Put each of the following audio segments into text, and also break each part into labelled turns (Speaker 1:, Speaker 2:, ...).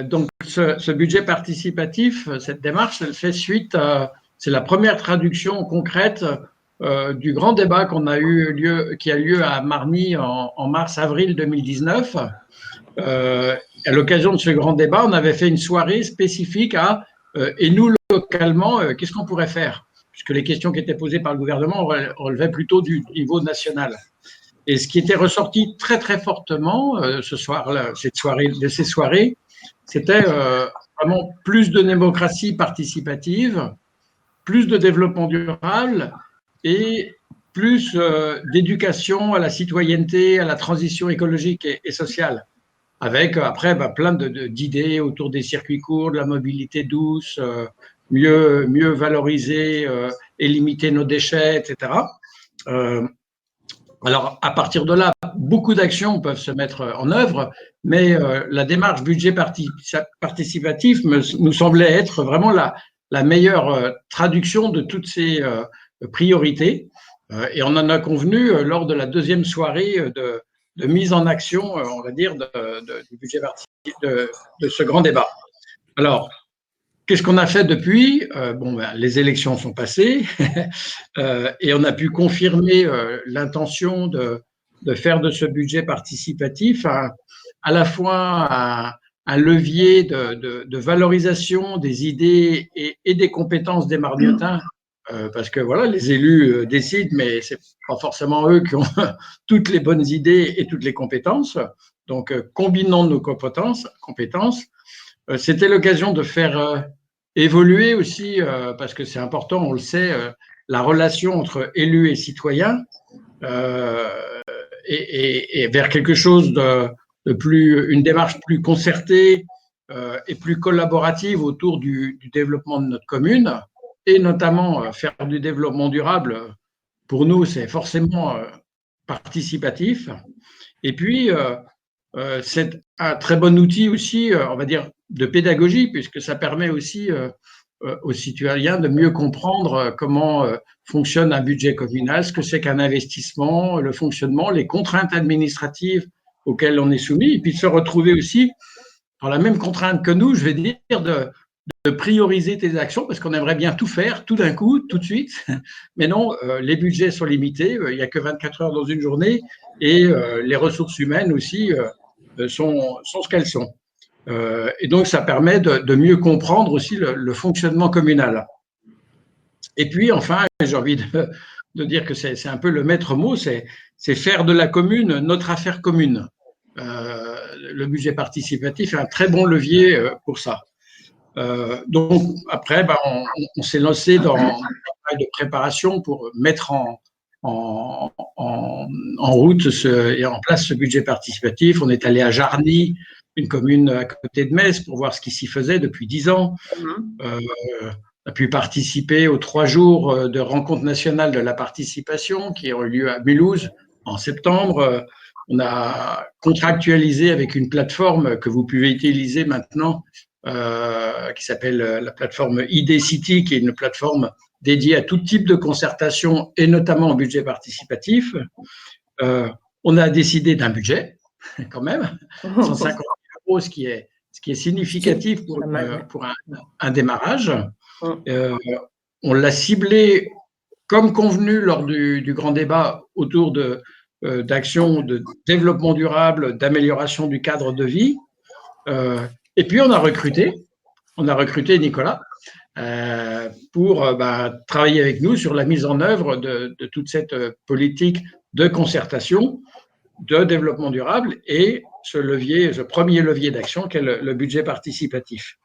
Speaker 1: Donc, ce budget participatif, cette démarche, elle fait suite à, c'est la première traduction concrète du grand débat qui a lieu à Marny en mars-avril 2019. À l'occasion de ce grand débat, on avait fait une soirée spécifique et nous, localement, qu'est-ce qu'on pourrait faire? Puisque les questions qui étaient posées par le gouvernement relevaient plutôt du niveau national. Et ce qui était ressorti très, très fortement ce soir-là, de ces soirées, c'était vraiment plus de démocratie participative, plus de développement durable et plus d'éducation à la citoyenneté, à la transition écologique et sociale. Avec après plein d'idées autour des circuits courts, de la mobilité douce, mieux valoriser et limiter nos déchets, etc. Alors, à partir de là, beaucoup d'actions peuvent se mettre en œuvre, mais la démarche budget participatif nous semblait être vraiment la meilleure traduction de toutes ces priorités. Et on en a convenu lors de la deuxième soirée de mise en action, on va dire, du budget de ce grand débat. Alors, qu'est-ce qu'on a fait depuis? Les élections sont passées et on a pu confirmer l'intention de faire de ce budget participatif à la fois un levier de valorisation des idées et des compétences des Marmiotins, parce que voilà, les élus décident, mais c'est pas forcément eux qui ont toutes les bonnes idées et toutes les compétences. Donc, combinons nos compétences. C'était l'occasion de faire évoluer aussi, parce que c'est important, on le sait, la relation entre élus et citoyens et vers quelque chose une démarche plus concertée et plus collaborative autour du développement de notre commune, et notamment faire du développement durable. Pour nous, c'est forcément participatif. Et puis, c'est un très bon outil aussi, on va dire, de pédagogie, puisque ça permet aussi aux citoyens de mieux comprendre comment fonctionne un budget communal, ce que c'est qu'un investissement, le fonctionnement, les contraintes administratives auxquelles on est soumis, et puis de se retrouver aussi dans la même contrainte que nous, je vais dire, de prioriser tes actions, parce qu'on aimerait bien tout faire, tout d'un coup, tout de suite. Mais non, les budgets sont limités, il n'y a que 24 heures dans une journée, et les ressources humaines aussi sont ce qu'elles sont. Et donc, ça permet de mieux comprendre aussi le fonctionnement communal. Et puis, enfin, j'ai envie de dire que c'est un peu le maître mot, c'est faire de la commune notre affaire commune. Le budget participatif est un très bon levier pour ça. Donc, après, on s'est lancé dans un travail de préparation pour mettre en route et en place ce budget participatif. On est allé à Jarny, une commune à côté de Metz, pour voir ce qui s'y faisait depuis 10 ans. On a pu participer aux 3 jours de rencontre nationale de la participation qui ont eu lieu à Mulhouse en septembre. On a contractualisé avec une plateforme que vous pouvez utiliser maintenant, qui s'appelle la plateforme ID City, qui est une plateforme dédiée à tout type de concertation et notamment au budget participatif. On a décidé d'un budget, quand même, 150 €, ce qui est significatif pour un démarrage. On l'a ciblé comme convenu lors du grand débat autour d'actions de développement durable, d'amélioration du cadre de vie. Et puis, on a recruté Nicolas pour travailler avec nous sur la mise en œuvre de toute cette politique de concertation, de développement durable et ce premier levier d'action qu'est le budget participatif.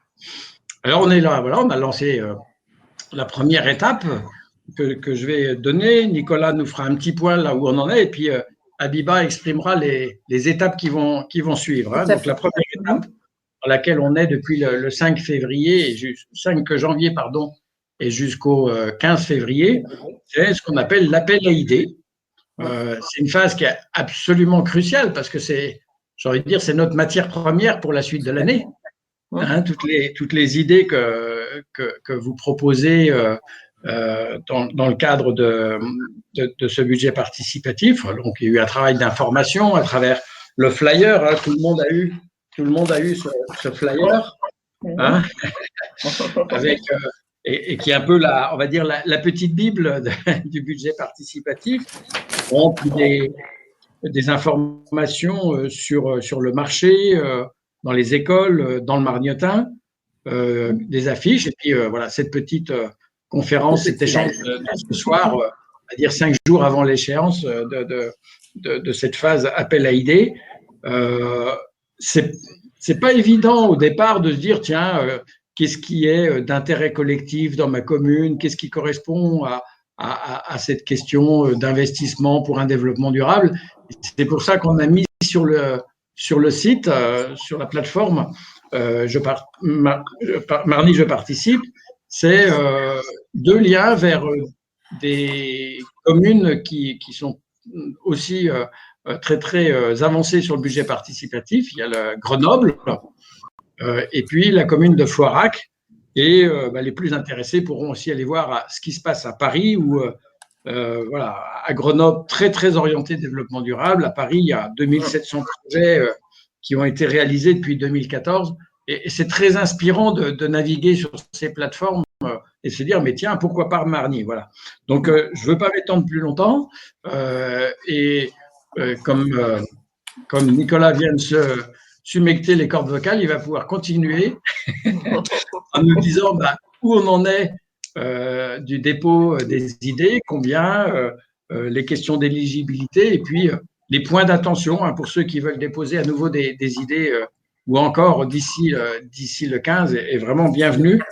Speaker 1: Alors, on est là, voilà, on a lancé la première étape que je vais donner. Nicolas nous fera un petit point là où on en est, et puis Abiba exprimera les étapes qui vont suivre. Donc, la première étape dans laquelle on est depuis le 5 février, 5 janvier, pardon, et jusqu'au 15 février, c'est ce qu'on appelle l'appel à idées. C'est une phase qui est absolument cruciale parce que j'ai envie de dire, c'est notre matière première pour la suite de l'année. Toutes les idées que vous proposez dans le cadre de ce budget participatif. Donc, il y a eu un travail d'information à travers le flyer. Tout le monde a eu tout le monde a eu ce flyer, hein, avec, et qui est un peu on va dire la petite Bible du budget participatif. On des informations sur le marché, dans les écoles, dans le Margnotin, des affiches. Et puis voilà, cette petite conférence, cet échange de ce soir, on va dire 5 jours avant l'échéance de cette phase appel à idées. C'est pas évident au départ de se dire tiens, qu'est-ce qui est d'intérêt collectif dans ma commune, qu'est-ce qui correspond à cette question d'investissement pour un développement durable. C'est pour ça qu'on a mis sur le site, sur la plateforme, Marny, je participe, c'est 2 liens vers des communes qui sont aussi très, très avancées sur le budget participatif. Il y a le Grenoble et puis la commune de Floirac. Et les plus intéressés pourront aussi aller voir ce qui se passe à Paris, où voilà, à Grenoble, très, très orienté développement durable. À Paris, il y a 2700 projets qui ont été réalisés depuis 2014. Et c'est très inspirant de naviguer sur ces plateformes et se dire, mais tiens, pourquoi pas Marny, voilà. Donc, je ne veux pas m'étendre plus longtemps. Comme Nicolas vient de se sumecter les cordes vocales, il va pouvoir continuer en nous disant où on en est du dépôt des idées, combien, les questions d'éligibilité et puis les points d'attention pour ceux qui veulent déposer à nouveau des idées ou encore d'ici le 15 est vraiment bienvenue.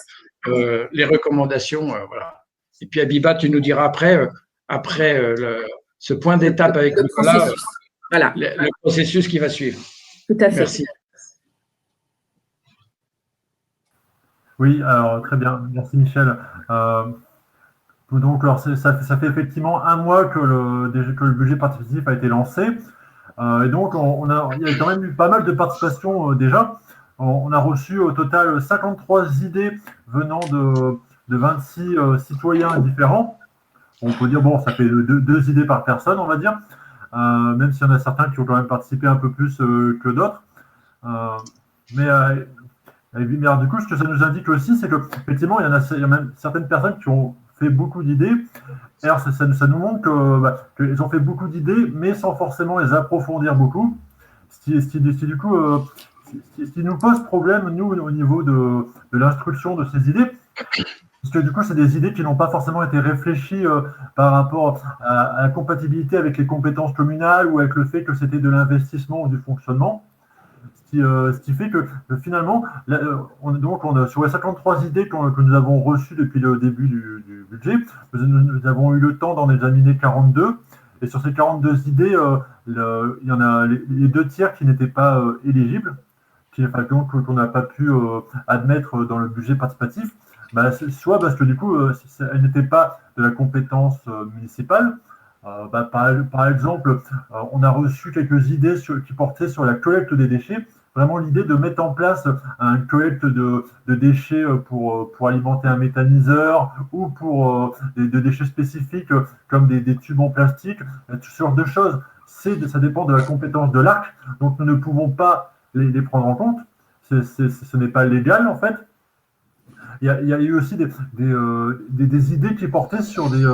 Speaker 1: Les recommandations, voilà. Et puis Abiba, tu nous diras après ce point d'étape avec Nicolas, voilà, le processus qui va suivre.
Speaker 2: Tout à fait.
Speaker 1: Merci.
Speaker 3: Oui, alors très bien, merci Michel. Donc, alors, ça fait effectivement 1 mois que le budget participatif a été lancé. Et donc, il y a quand même eu pas mal de participation déjà. On a reçu au total 53 idées venant de 26 citoyens différents. On peut dire, bon, ça fait 2 idées par personne, on va dire, même s'il y en a certains qui ont quand même participé un peu plus que d'autres. Mais du coup, ce que ça nous indique aussi, c'est qu'effectivement, il y a même certaines personnes qui ont fait beaucoup d'idées. Alors, ça nous montre qu'ils ont fait beaucoup d'idées, mais sans forcément les approfondir beaucoup. Ce qui nous pose problème, nous, au niveau de l'instruction de ces idées, parce que du coup, c'est des idées qui n'ont pas forcément été réfléchies par rapport à la compatibilité avec les compétences communales ou avec le fait que c'était de l'investissement ou du fonctionnement. Ce qui fait que finalement, sur les 53 idées que nous avons reçues depuis le début du budget, nous avons eu le temps d'en examiner 42. Et sur ces 42 idées, il y en a les 2 tiers qui n'étaient pas éligibles, qu'on n'a pas pu admettre dans le budget participatif, soit parce que du coup, elles n'étaient pas de la compétence municipale. Par exemple, on a reçu quelques idées qui portaient sur la collecte des déchets. Vraiment l'idée de mettre en place un collecte de déchets pour alimenter un méthaniseur ou pour des déchets spécifiques comme des tubes en plastique, ce genre de choses. Ça dépend de la compétence de l'ARC, donc nous ne pouvons pas les prendre en compte. Ce n'est pas légal en fait. Il y a eu aussi des idées qui portaient sur des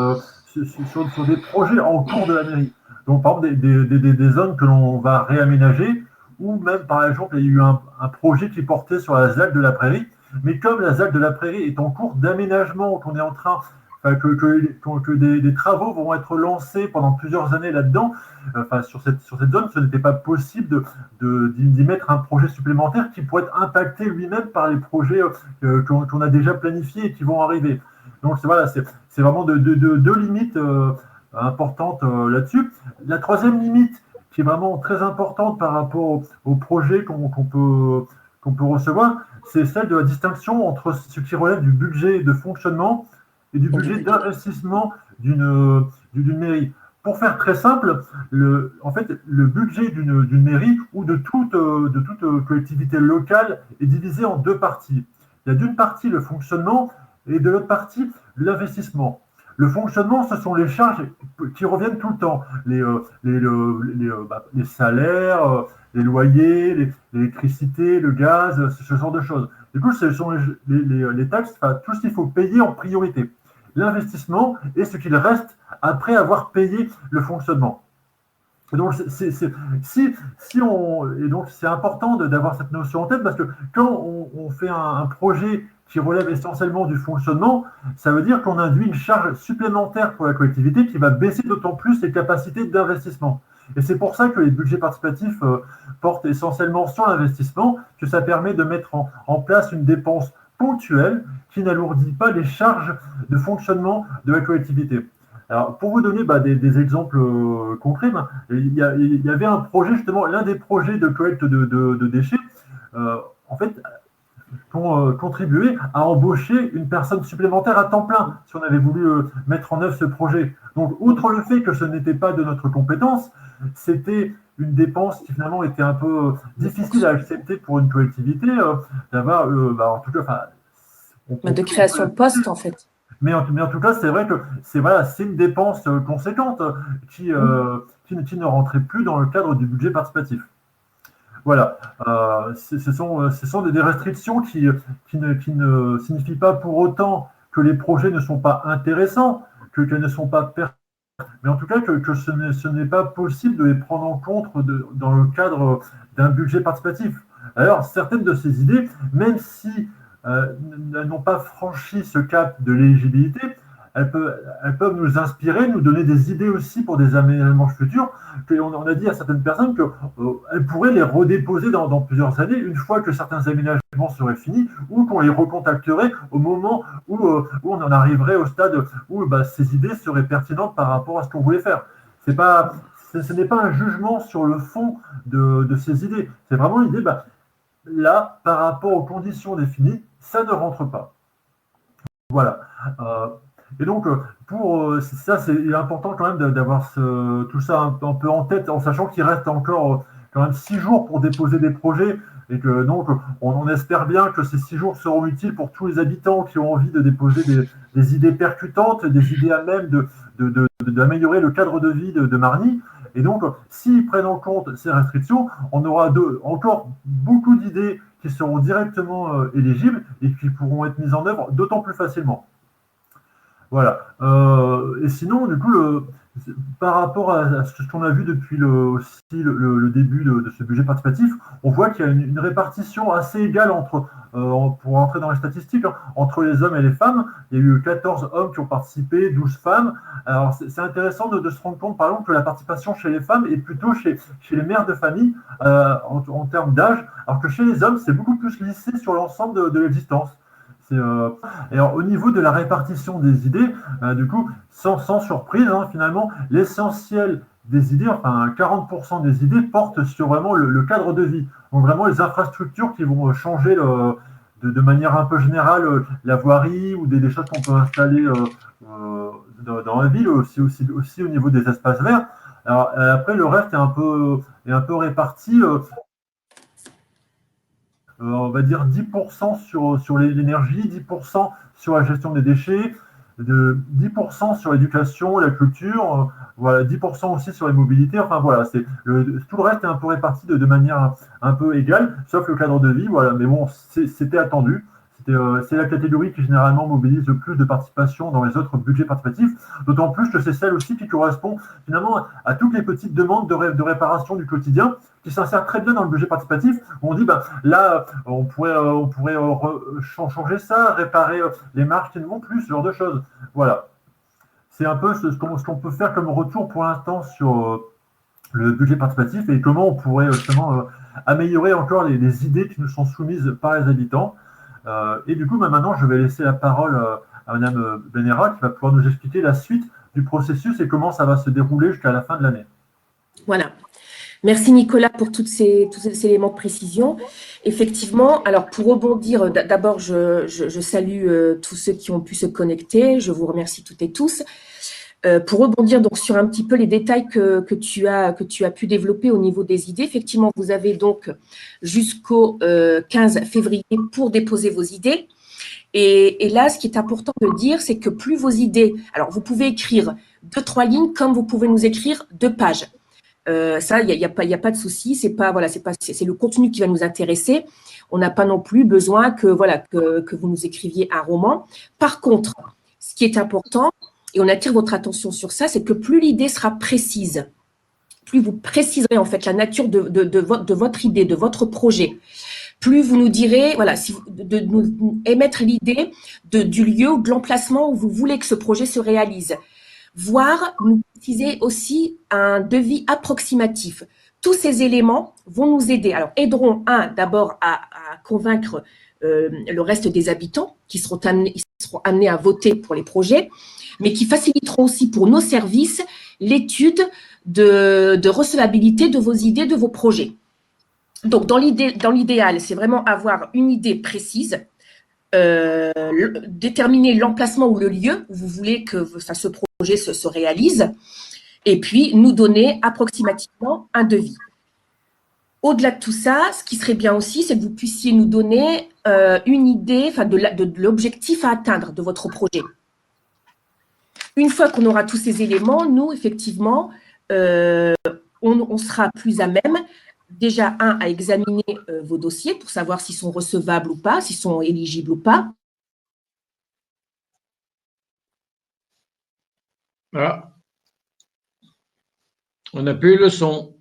Speaker 3: projets en cours de la mairie. Donc, par exemple, des zones que l'on va réaménager, ou même, par exemple, il y a eu un projet qui portait sur la ZAC de la Prairie, mais comme la ZAC de la Prairie est en cours d'aménagement, qu'on est en train, que des travaux vont être lancés pendant plusieurs années là-dedans, sur cette zone, ce n'était pas possible d'y mettre un projet supplémentaire qui pourrait être impacté lui-même par les projets qu'on a déjà planifiés et qui vont arriver. Donc, voilà, c'est vraiment deux limites importantes là-dessus. La troisième limite, qui est vraiment très importante par rapport au projet qu'on peut recevoir, c'est celle de la distinction entre ce qui relève du budget de fonctionnement et du budget d'investissement d'une mairie. Pour faire très simple, en fait, le budget d'une mairie ou de toute collectivité locale est divisé en 2 parties. Il y a d'une partie le fonctionnement et de l'autre partie l'investissement. Le fonctionnement, ce sont les charges qui reviennent tout le temps. Les salaires, les loyers, l'électricité, le gaz, ce genre de choses. Du coup, ce sont les taxes, enfin, tout ce qu'il faut payer en priorité. L'investissement est ce qu'il reste après avoir payé le fonctionnement. Et donc, c'est important d'avoir cette notion en tête parce que quand on fait un projet qui relève essentiellement du fonctionnement, ça veut dire qu'on induit une charge supplémentaire pour la collectivité qui va baisser d'autant plus les capacités d'investissement. Et c'est pour ça que les budgets participatifs portent essentiellement sur l'investissement, que ça permet de mettre en place une dépense ponctuelle qui n'alourdit pas les charges de fonctionnement de la collectivité. Alors, pour vous donner des exemples concrets, il y avait un projet, justement, l'un des projets de collecte de déchets, en fait, contribuer à embaucher une personne supplémentaire à temps plein si on avait voulu mettre en œuvre ce projet. Donc, outre le fait que ce n'était pas de notre compétence, c'était une dépense qui finalement était un peu difficile à accepter pour une collectivité d'avoir, en tout cas,
Speaker 2: de création de poste en fait.
Speaker 3: Mais en tout cas, c'est vrai que c'est une dépense conséquente qui ne rentrait plus dans le cadre du budget participatif. Voilà, ce sont des restrictions qui ne signifient pas pour autant que les projets ne sont pas intéressants, qu'elles ne sont pas pertinentes, mais en tout cas que ce n'est pas possible de les prendre en compte dans le cadre d'un budget participatif. Alors, certaines de ces idées, même si elles n'ont pas franchi ce cap de l'éligibilité, elles peuvent nous inspirer, nous donner des idées aussi pour des aménagements futurs. On a dit à certaines personnes qu'elles pourraient les redéposer dans plusieurs années, une fois que certains aménagements seraient finis, ou qu'on les recontacterait au moment où on en arriverait au stade où ces idées seraient pertinentes par rapport à ce qu'on voulait faire. Ce n'est pas un jugement sur le fond de ces idées. C'est vraiment l'idée, là, par rapport aux conditions définies, ça ne rentre pas. Voilà. Et donc, ça, c'est important quand même d'avoir tout ça un peu en tête, en sachant qu'il reste encore quand même 6 jours pour déposer des projets, et que donc on espère bien que ces 6 jours seront utiles pour tous les habitants qui ont envie de déposer des idées percutantes, des idées à même d'améliorer le cadre de vie de Marny. Et donc, s'ils prennent en compte ces restrictions, on aura encore beaucoup d'idées qui seront directement éligibles et qui pourront être mises en œuvre d'autant plus facilement. Voilà. Et sinon, du coup, par rapport à ce qu'on a vu depuis le début de ce budget participatif, on voit qu'il y a une répartition assez égale pour entrer dans les statistiques, entre les hommes et les femmes. Il y a eu 14 hommes qui ont participé, 12 femmes. Alors, c'est intéressant de se rendre compte, par exemple, que la participation chez les femmes est plutôt chez les mères de famille en termes d'âge, alors que chez les hommes, c'est beaucoup plus lissé sur l'ensemble de l'existence. Alors, au niveau de la répartition des idées, du coup, sans surprise, finalement, l'essentiel des idées, enfin 40% des idées portent sur vraiment le cadre de vie. Donc vraiment les infrastructures qui vont changer de manière un peu générale la voirie ou des choses qu'on peut installer dans la ville, aussi au niveau des espaces verts. Alors après, le reste est un peu réparti. On va dire 10% sur l'énergie, 10% sur la gestion des déchets, 10% sur l'éducation, la culture, voilà, 10% aussi sur les mobilités. Enfin voilà, tout le reste est un peu réparti de manière un peu égale, sauf le cadre de vie. Voilà, mais bon, c'était attendu. C'est la catégorie qui généralement mobilise le plus de participation dans les autres budgets participatifs, d'autant plus que c'est celle aussi qui correspond finalement à toutes les petites demandes de réparation du quotidien qui s'insèrent très bien dans le budget participatif. Où on dit, là, on pourrait changer ça, réparer les marches qui ne vont plus, ce genre de choses. Voilà. C'est un peu ce qu'on peut faire comme retour pour l'instant sur le budget participatif et comment on pourrait justement améliorer encore les idées qui nous sont soumises par les habitants. Et du coup, maintenant, je vais laisser la parole à Madame Benera qui va pouvoir nous expliquer la suite du processus et comment ça va se dérouler jusqu'à la fin de l'année.
Speaker 2: Voilà. Merci Nicolas pour tous ces éléments de précision. Effectivement, alors pour rebondir, d'abord, je salue tous ceux qui ont pu se connecter. Je vous remercie toutes et tous. Pour rebondir donc sur un petit peu les détails que tu as pu développer au niveau des idées, effectivement, vous avez donc jusqu'au 15 février pour déposer vos idées. Et là, ce qui est important de dire, c'est que plus vos idées… Alors, vous pouvez écrire 2-3 lignes comme vous pouvez nous écrire 2 pages. Ça, il n'y a pas de souci. C'est le contenu qui va nous intéresser. On n'a pas non plus besoin que vous nous écriviez un roman. Par contre, ce qui est important, et on attire votre attention sur ça, c'est que plus l'idée sera précise, plus vous préciserez en fait la nature de votre idée, de votre projet, plus vous nous direz, voilà, de nous émettre l'idée du lieu ou de l'emplacement où vous voulez que ce projet se réalise, voire nous préciser aussi un devis approximatif. Tous ces éléments vont nous aider. Alors, aideront d'abord à convaincre le reste des habitants qui seront amenés à voter pour les projets, mais qui faciliteront aussi pour nos services l'étude de recevabilité de vos idées, de vos projets. Donc, dans l'idéal, c'est vraiment avoir une idée précise, déterminer l'emplacement ou le lieu où vous voulez que ce projet se réalise, et puis nous donner approximativement un devis. Au-delà de tout ça, ce qui serait bien aussi, c'est que vous puissiez nous donner une idée de l'objectif à atteindre de votre projet. Une fois qu'on aura tous ces éléments, nous, effectivement, on sera plus à même, déjà, à examiner vos dossiers pour savoir s'ils sont recevables ou pas, s'ils sont éligibles ou pas.
Speaker 1: Ah. On n'a plus le son.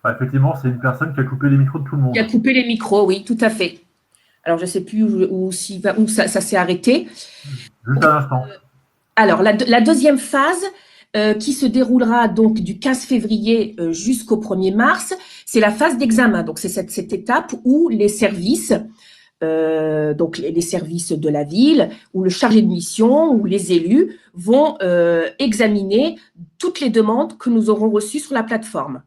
Speaker 3: Effectivement, c'est une personne qui a coupé les micros de tout le monde.
Speaker 2: Qui a coupé les micros, oui, tout à fait. Alors, je ne sais plus où ça s'est arrêté.
Speaker 3: Juste à l'instant.
Speaker 2: Alors, la deuxième phase, qui se déroulera donc du 15 février jusqu'au 1er mars, c'est la phase d'examen. Donc, c'est cette étape où les services, donc les services de la ville, ou le chargé de mission, ou les élus vont examiner toutes les demandes que nous aurons reçues sur la plateforme.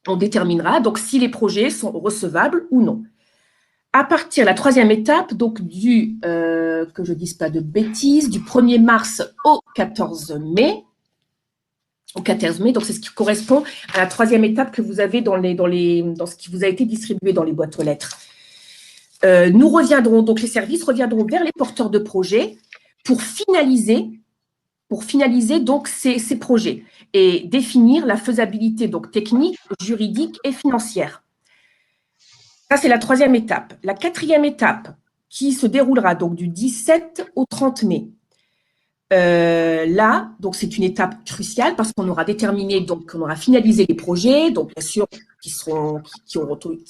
Speaker 2: On déterminera donc si les projets sont recevables ou non. À partir de la troisième étape, donc que je ne dise pas de bêtises, du 1er mars au 14 mai, donc c'est ce qui correspond à la troisième étape que vous avez dans ce qui vous a été distribué dans les boîtes aux lettres. Donc les services reviendront vers les porteurs de projets pour finaliser donc ces projets et définir la faisabilité donc technique, juridique et financière. Ça, c'est la troisième étape. La quatrième étape, qui se déroulera donc du 17 au 30 mai. Là, donc c'est une étape cruciale parce qu'on aura déterminé, donc on aura finalisé les projets, donc bien sûr qui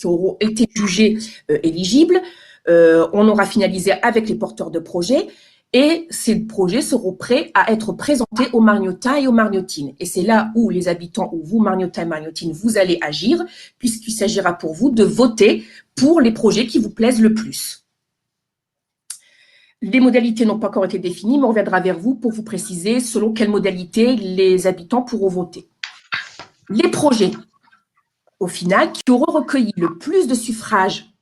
Speaker 2: auront été jugés éligibles. On aura finalisé avec les porteurs de projets et ces projets seront prêts à être présentés aux Margnotins et aux Margnotines. Et c'est là où les habitants, ou vous Margnotins et Margnotines, vous allez agir, puisqu'il s'agira pour vous de voter pour les projets qui vous plaisent le plus. Les modalités n'ont pas encore été définies, mais on reviendra vers vous pour vous préciser selon quelles modalités les habitants pourront voter. Les projets, au final, qui auront recueilli le plus de suffrages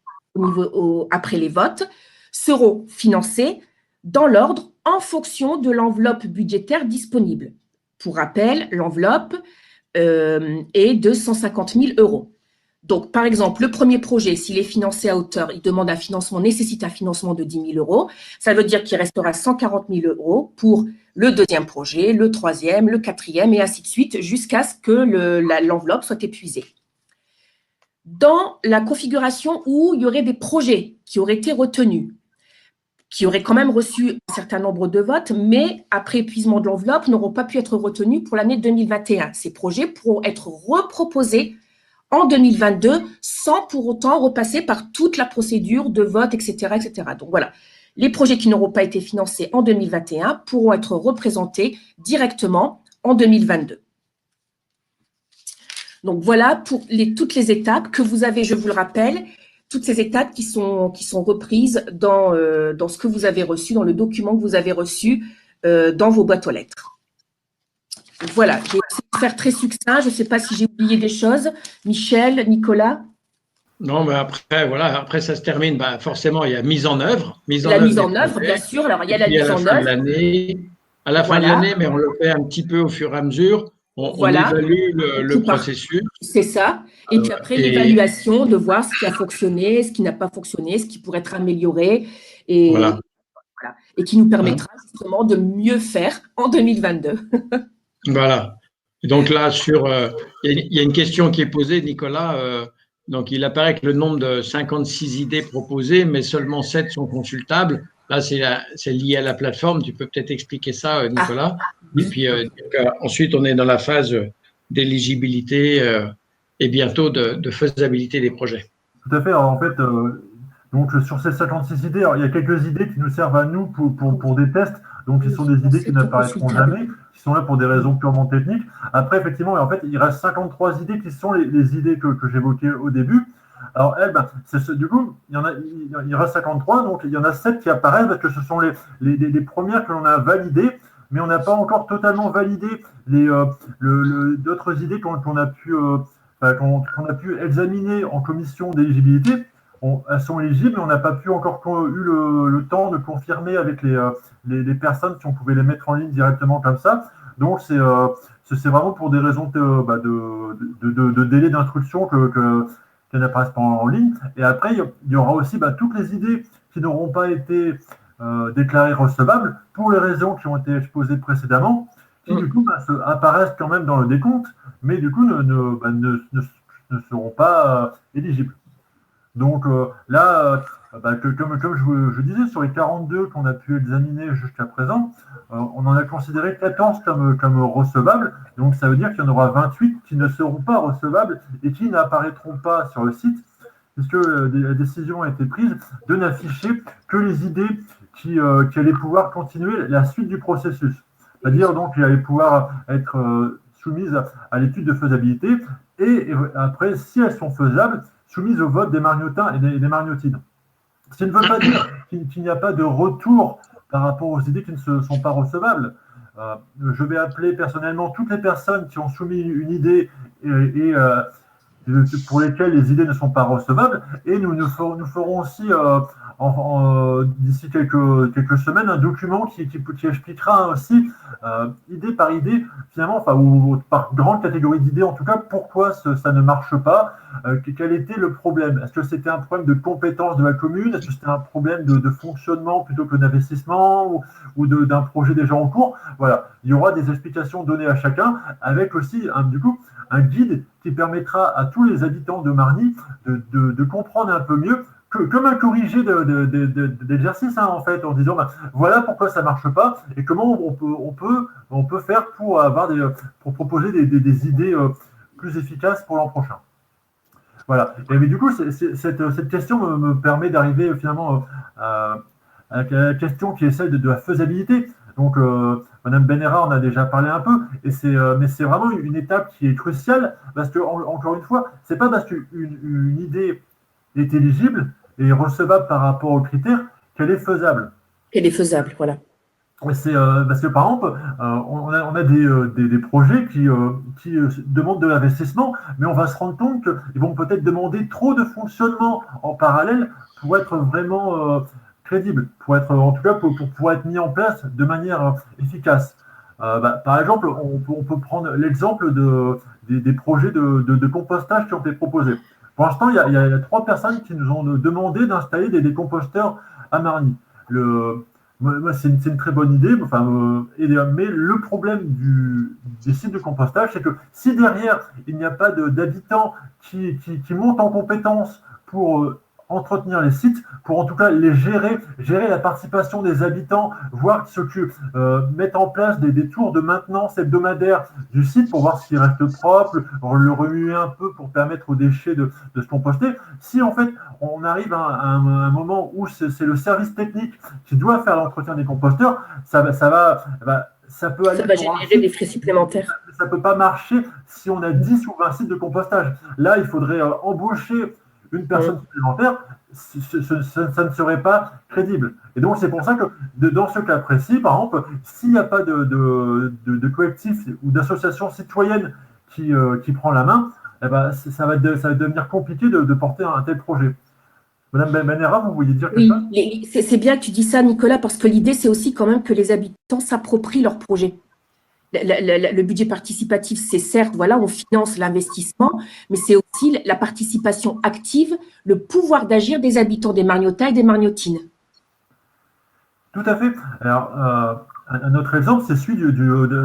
Speaker 2: après les votes, seront financés dans l'ordre en fonction de l'enveloppe budgétaire disponible. Pour rappel, l'enveloppe est de 150 000 €. Donc, par exemple, le premier projet, s'il est financé à hauteur, il nécessite un financement de 10 000 €. Ça veut dire qu'il restera 140 000 € pour le deuxième projet, le troisième, le quatrième, et ainsi de suite, jusqu'à ce que l'enveloppe soit épuisée. Dans la configuration où il y aurait des projets qui auraient été retenus, qui auraient quand même reçu un certain nombre de votes, mais après épuisement de l'enveloppe, n'auront pas pu être retenus pour l'année 2021. Ces projets pourront être reproposés en 2022 sans pour autant repasser par toute la procédure de vote, etc., etc. Donc voilà, les projets qui n'auront pas été financés en 2021 pourront être représentés directement en 2022. Donc voilà pour toutes les étapes que vous avez, je vous le rappelle, toutes ces étapes qui sont reprises dans ce que vous avez reçu, dans le document que vous avez reçu dans vos boîtes aux lettres. Voilà, je vais essayer de faire très succinct. Je ne sais pas si j'ai oublié des choses. Michel, Nicolas?
Speaker 1: Non, mais après ça se termine. Forcément, il y a mise en œuvre.
Speaker 2: Mise en œuvre, bien sûr. Alors, il y a la mise en œuvre.
Speaker 1: À la fin de l'année, mais on le fait un petit peu au fur et à mesure. on évalue le
Speaker 2: Tout
Speaker 1: processus.
Speaker 2: C'est ça. Et puis après, l'évaluation, de voir ce qui a fonctionné, ce qui n'a pas fonctionné, ce qui pourrait être amélioré et qui nous permettra justement de mieux faire en 2022.
Speaker 1: Voilà. Et donc là, il y a une question qui est posée, Nicolas. Donc, il apparaît que le nombre de 56 idées proposées, mais seulement 7 sont consultables. Là, c'est lié à la plateforme. Tu peux peut-être expliquer ça, Nicolas. Et puis, ensuite, on est dans la phase d'éligibilité et bientôt de faisabilité des projets.
Speaker 3: Tout à fait. Alors, en fait, donc, sur ces 56 idées, alors, il y a quelques idées qui nous servent à nous pour des tests. Donc, qui sont des idées qui n'apparaîtront jamais, qui sont là pour des raisons purement techniques. Après, effectivement, en fait, il reste 53 idées qui sont les idées que j'évoquais au début. Alors, du coup, il reste 53, donc il y en a 7 qui apparaissent parce que ce sont les premières que l'on a validées, mais on n'a pas encore totalement validé d'autres idées qu'on a pu examiner en commission d'éligibilité. Elles sont éligibles, mais on n'a pas pu encore eu le temps de confirmer avec les personnes si on pouvait les mettre en ligne directement comme ça. Donc, c'est vraiment pour des raisons de délai d'instruction qu'elles n'apparaissent pas en ligne. Et après, il y aura aussi toutes les idées qui n'auront pas été déclarées recevables pour les raisons qui ont été exposées précédemment, qui du coup apparaissent quand même dans le décompte, mais du coup ne seront pas éligibles. Donc là, comme je disais, sur les 42 qu'on a pu examiner jusqu'à présent, on en a considéré 14 comme recevables. Donc ça veut dire qu'il y en aura 28 qui ne seront pas recevables et qui n'apparaîtront pas sur le site, puisque la décision a été prise de n'afficher que les idées qui allaient pouvoir continuer la suite du processus. C'est-à-dire donc qui allaient pouvoir être soumises à l'étude de faisabilité et après, si elles sont faisables, soumises au vote des Margnotins et des Margnotides. Ce qui ne veut pas dire qu'il n'y a pas de retour par rapport aux idées qui ne sont pas recevables. Je vais appeler personnellement toutes les personnes qui ont soumis une idée et pour lesquelles les idées ne sont pas recevables, et nous ferons aussi d'ici quelques semaines un document qui expliquera aussi idée par idée finalement, ou par grande catégorie d'idées en tout cas, pourquoi ça ne marche pas, quel était le problème. Est-ce que c'était un problème de compétence de la commune, est-ce que c'était un problème de fonctionnement plutôt que d'investissement ou d'un projet déjà en cours. Voilà, il y aura des explications données à chacun avec aussi un guide qui permettra à tous les habitants de Margny de comprendre un peu mieux, comme un corrigé d'exercice, en fait, en disant voilà pourquoi ça ne marche pas et comment on peut faire pour proposer des idées plus efficaces pour l'an prochain. Voilà. Mais du coup, cette question me permet d'arriver finalement à la question qui est celle de la faisabilité. Donc, Madame Benera en a déjà parlé un peu, mais c'est vraiment une étape qui est cruciale parce que, encore une fois, c'est pas parce qu'une idée est éligible et recevable par rapport aux critères qu'elle est faisable.
Speaker 2: Elle est faisable, voilà.
Speaker 3: Parce que, par exemple, on a des projets qui demandent de l'investissement, mais on va se rendre compte qu'ils vont peut-être demander trop de fonctionnement en parallèle pour être vraiment crédible, en tout cas pour pouvoir être mis en place de manière efficace. Par exemple, on peut prendre l'exemple des projets de compostage qui ont été proposés. Pour l'instant, il y a 3 personnes qui nous ont demandé d'installer des composteurs à Margny. C'est une très bonne idée, mais le problème des sites de compostage, c'est que si derrière, il n'y a pas d'habitants qui montent en compétence pour entretenir les sites, pour en tout cas les gérer la participation des habitants, voir mettre en place des tours de maintenance hebdomadaires du site pour voir s'il reste propre, le remuer un peu pour permettre aux déchets de se composter. Si en fait on arrive à un moment où c'est le service technique qui doit faire l'entretien des composteurs, ça va
Speaker 2: générer des frais supplémentaires.
Speaker 3: Ça ne peut pas marcher si on a 10 ou 20 sites de compostage. Là, il faudrait embaucher une personne supplémentaire, ça ne serait pas crédible. Et donc, c'est pour ça que dans ce cas précis, par exemple, s'il n'y a pas de collectif ou d'association citoyenne qui prend la main, ça va devenir compliqué de porter un tel projet. Madame Benera, vous vouliez dire quelque chose ?
Speaker 2: C'est bien que tu dis ça, Nicolas, parce que l'idée, c'est aussi quand même que les habitants s'approprient leur projet. le budget participatif, c'est certes, voilà, on finance l'investissement, mais c'est aussi la participation active, le pouvoir d'agir des habitants des Margnotas et des Margnottines.
Speaker 3: Tout à fait. Alors, un autre exemple, c'est celui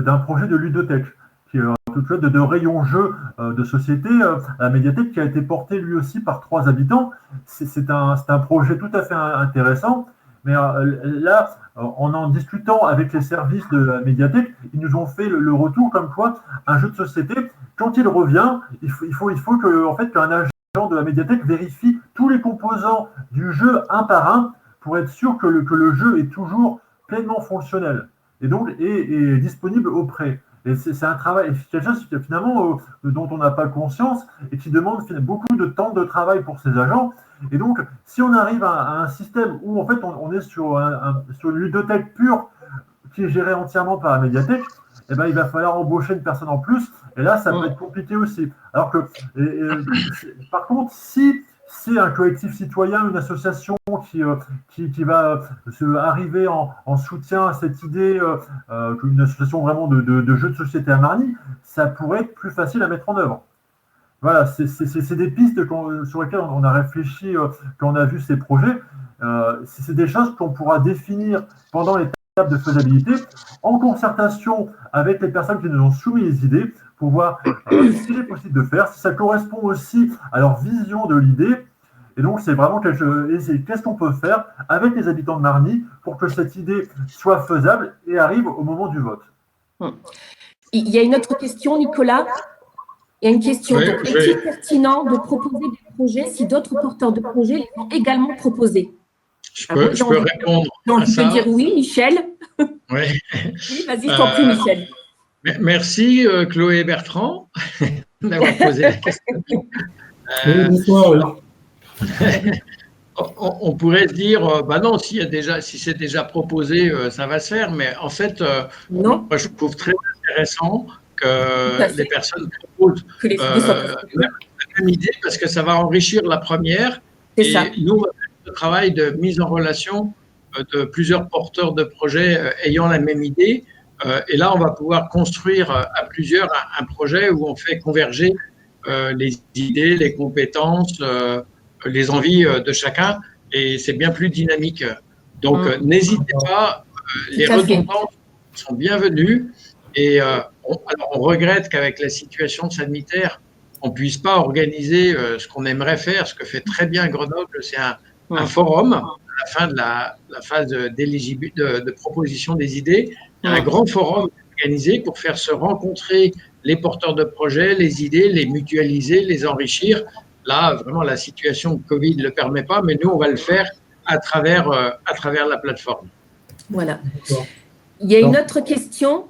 Speaker 3: d'un projet de ludothèque, qui est de rayon jeu de société à la médiathèque, qui a été porté lui aussi par 3 habitants. C'est un projet tout à fait intéressant. Mais là, en discutant avec les services de la médiathèque, ils nous ont fait le retour comme quoi un jeu de société, quand il revient, il faut que, en fait, qu'un agent de la médiathèque vérifie tous les composants du jeu un par un pour être sûr que le jeu est toujours pleinement fonctionnel et donc est disponible auprès. Et c'est un travail, quelque chose finalement dont on n'a pas conscience et qui demande beaucoup de temps de travail pour ces agents. Et donc, si on arrive à un système où en fait on est sur une ludothèque pure qui est gérée entièrement par la médiathèque, eh ben, il va falloir embaucher une personne en plus. Et là, ça peut être compliqué aussi. Alors que, par contre, si c'est un collectif citoyen, une association qui va arriver en soutien à cette idée, une association vraiment de jeux de société à Marny, ça pourrait être plus facile à mettre en œuvre. Voilà, c'est des pistes sur lesquelles on a réfléchi quand on a vu ces projets. C'est des choses qu'on pourra définir pendant l'étape de faisabilité, en concertation avec les personnes qui nous ont soumis les idées, pour voir ce qu'il est possible de faire, si ça correspond aussi à leur vision de l'idée. Et donc, c'est vraiment qu'est-ce qu'on peut faire avec les habitants de Marny pour que cette idée soit faisable et arrive au moment du vote.
Speaker 2: Il y a une autre question, Nicolas. Il y a une question.
Speaker 1: Oui,
Speaker 2: est-il pertinent de proposer des projets si d'autres porteurs de projets les ont également proposés?
Speaker 1: Je peux répondre à ça.
Speaker 2: Je peux dire oui, Michel.
Speaker 1: Oui.
Speaker 2: Oui, vas-y, je t'en prie, Michel.
Speaker 1: Merci, Chloé et Bertrand, d'avoir posé la question.
Speaker 4: Bonsoir.
Speaker 1: On pourrait se dire, bah non, si c'est déjà proposé, ça va se faire, mais en fait, moi, je trouve très intéressant que les personnes proposent la même idée, parce que ça va enrichir la première. Et nous, on va faire le travail de mise en relation de plusieurs porteurs de projets ayant la même idée. Et là, on va pouvoir construire à plusieurs un projet où on fait converger les idées, les compétences, les envies de chacun, et c'est bien plus dynamique. Donc, n'hésitez pas, les redondances sont bienvenues. Et on regrette qu'avec la situation sanitaire, on ne puisse pas organiser ce qu'on aimerait faire, ce que fait très bien Grenoble, c'est un forum à la fin de la phase de proposition des idées, un grand forum organisé pour faire se rencontrer les porteurs de projets, les idées, les mutualiser, les enrichir. Là, vraiment, la situation Covid ne le permet pas, mais nous, on va le faire à travers la plateforme.
Speaker 2: Voilà. Il y a une autre question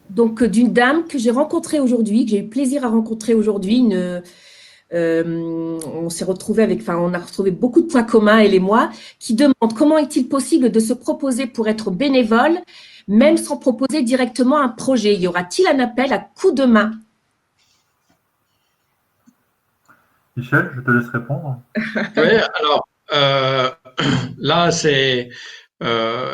Speaker 2: donc d'une dame que j'ai rencontrée aujourd'hui, que j'ai eu plaisir à rencontrer aujourd'hui. On s'est retrouvé on a retrouvé beaucoup de points communs, elle et moi, qui demande comment est-il possible de se proposer pour être bénévole, même sans proposer directement un projet. Y aura-t-il un appel à coup de main?
Speaker 3: Michel, je te laisse répondre.
Speaker 1: Oui, alors là,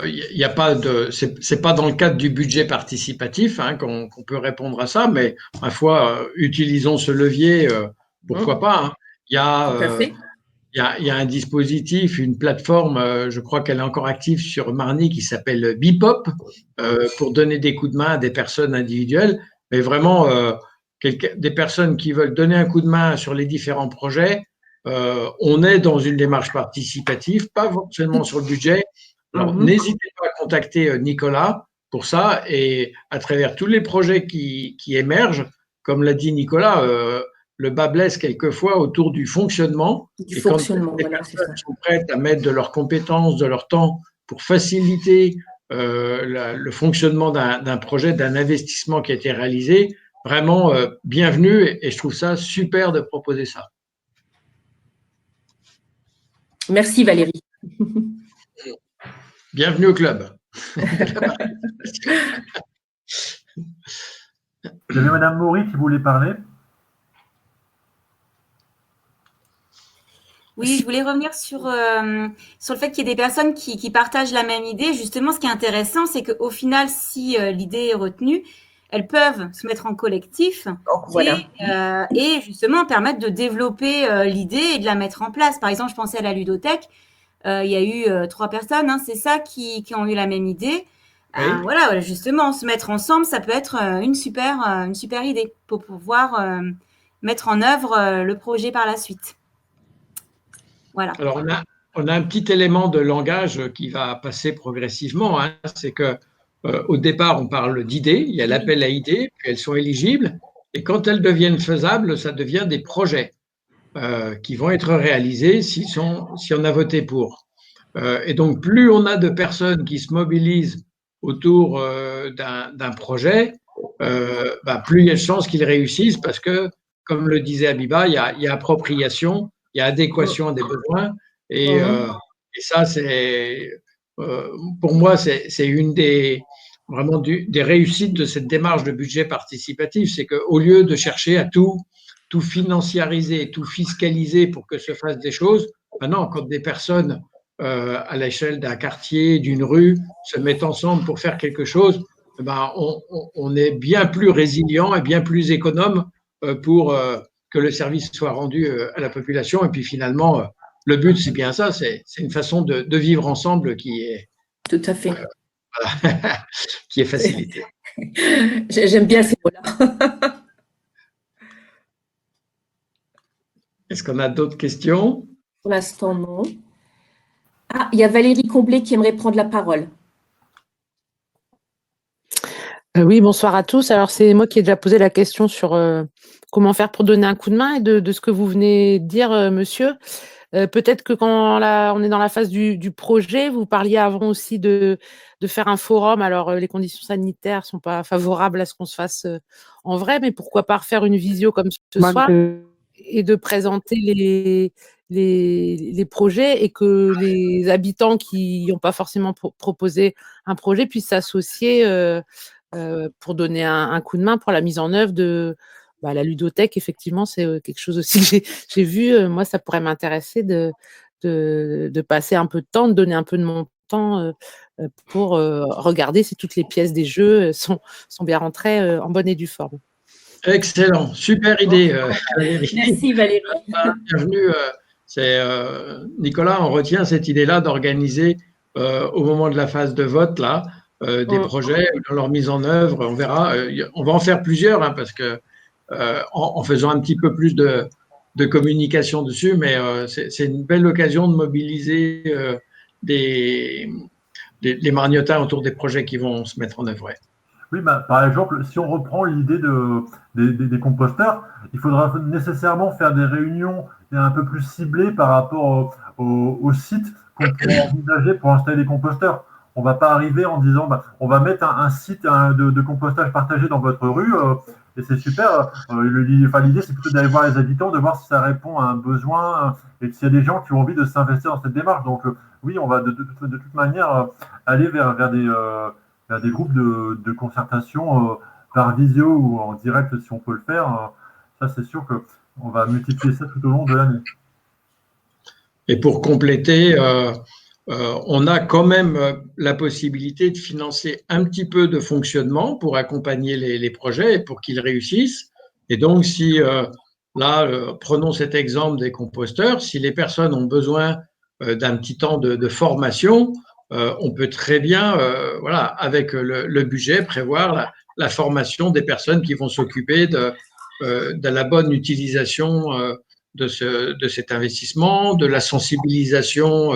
Speaker 1: y a pas c'est pas dans le cadre du budget participatif qu'on peut répondre à ça, mais ma foi, utilisons ce levier, pourquoi pas. Il y a un dispositif, une plateforme, je crois qu'elle est encore active sur Marny, qui s'appelle Bipop, pour donner des coups de main à des personnes individuelles, mais vraiment des personnes qui veulent donner un coup de main sur les différents projets. On est dans une démarche participative, pas seulement sur le budget. Alors, n'hésitez pas à contacter Nicolas pour ça, et à travers tous les projets qui émergent, comme l'a dit Nicolas, le bas blesse quelquefois autour du fonctionnement. Quand les personnes sont prêtes à mettre de leurs compétences, de leur temps pour faciliter le fonctionnement d'un projet, d'un investissement qui a été réalisé, vraiment bienvenue, et je trouve ça super de proposer ça.
Speaker 2: Merci Valérie.
Speaker 3: Bienvenue au club. Il y avait Madame Maury qui voulait parler.
Speaker 5: Oui, je voulais revenir sur le fait qu'il y ait des personnes qui partagent la même idée. Justement, ce qui est intéressant, c'est qu'au final, si l'idée est retenue, elles peuvent se mettre en collectif
Speaker 2: Donc, voilà.
Speaker 5: et justement permettre de développer l'idée et de la mettre en place. Par exemple, je pensais à la ludothèque. Il y a eu 3 personnes, hein, c'est ça, qui ont eu la même idée.
Speaker 1: Oui.
Speaker 5: Voilà, justement, se mettre ensemble, ça peut être une super idée pour pouvoir mettre en œuvre le projet par la suite. Voilà.
Speaker 1: Alors, on a un petit élément de langage qui va passer progressivement. Hein. C'est que au départ, on parle d'idées, il y a l'appel à idées, puis elles sont éligibles. Et quand elles deviennent faisables, ça devient des projets qui vont être réalisés si on a voté pour. Et donc, plus on a de personnes qui se mobilisent autour d'un projet, plus il y a de chances qu'ils réussissent parce que, comme le disait Abiba, il y a appropriation, il y a adéquation des besoins. Et ça, pour moi, c'est une vraiment des réussites de cette démarche de budget participatif. C'est qu'au lieu de chercher à tout financiariser, tout fiscaliser pour que se fassent des choses, maintenant, quand des personnes à l'échelle d'un quartier, d'une rue, se mettent ensemble pour faire quelque chose, on est bien plus résilient et bien plus économe pour que le service soit rendu à la population. Et puis finalement, le but, c'est bien ça, c'est une façon de vivre ensemble qui est…
Speaker 2: Tout à fait.
Speaker 1: qui est facilitée.
Speaker 2: J'aime bien ces mots-là.
Speaker 1: Est-ce qu'on a d'autres questions?
Speaker 2: Pour l'instant, non. Ah, il y a Valérie Comblé qui aimerait prendre la parole.
Speaker 6: Oui, bonsoir à tous. Alors, c'est moi qui ai déjà posé la question sur comment faire pour donner un coup de main et de ce que vous venez de dire, monsieur. Peut-être que quand on est dans la phase du projet, vous parliez avant aussi de faire un forum. Alors, les conditions sanitaires ne sont pas favorables à ce qu'on se fasse en vrai, mais pourquoi pas refaire une visio comme ce soir et de présenter les projets et que les habitants qui n'ont pas forcément proposé un projet puissent s'associer pour donner un coup de main pour la mise en œuvre de la ludothèque. Effectivement, c'est quelque chose aussi que j'ai vu. Moi, ça pourrait m'intéresser de passer un peu de temps, de donner un peu de mon temps pour regarder si toutes les pièces des jeux sont bien rentrées en bonne et due forme.
Speaker 1: Excellent, super idée, Valérie.
Speaker 2: Merci Valérie.
Speaker 1: Bienvenue. Nicolas, on retient cette idée-là d'organiser au moment de la phase de vote là, des projets dans leur mise en œuvre. On verra. On va en faire plusieurs hein, parce que en faisant un petit peu plus de communication dessus, mais c'est une belle occasion de mobiliser les margnotins autour des projets qui vont se mettre en œuvre. Ouais.
Speaker 3: Oui, par exemple, si on reprend l'idée des composteurs, il faudra nécessairement faire des réunions un peu plus ciblées par rapport au site qu'on pourrait envisager pour installer des composteurs. On ne va pas arriver en disant on va mettre un site de compostage partagé dans votre rue et c'est super. L'idée, c'est plutôt d'aller voir les habitants, de voir si ça répond à un besoin et s'il y a des gens qui ont envie de s'investir dans cette démarche. Donc, oui, on va de toute manière aller vers des groupes de concertation par visio ou en direct si on peut le faire. Ça, c'est sûr qu'on va multiplier ça tout au long de l'année.
Speaker 1: Et pour compléter, on a quand même la possibilité de financer un petit peu de fonctionnement pour accompagner les projets et pour qu'ils réussissent. Et donc, si prenons cet exemple des composteurs, si les personnes ont besoin d'un petit temps de formation, on peut très bien, avec le budget, prévoir la formation des personnes qui vont s'occuper de la bonne utilisation de cet investissement, de la sensibilisation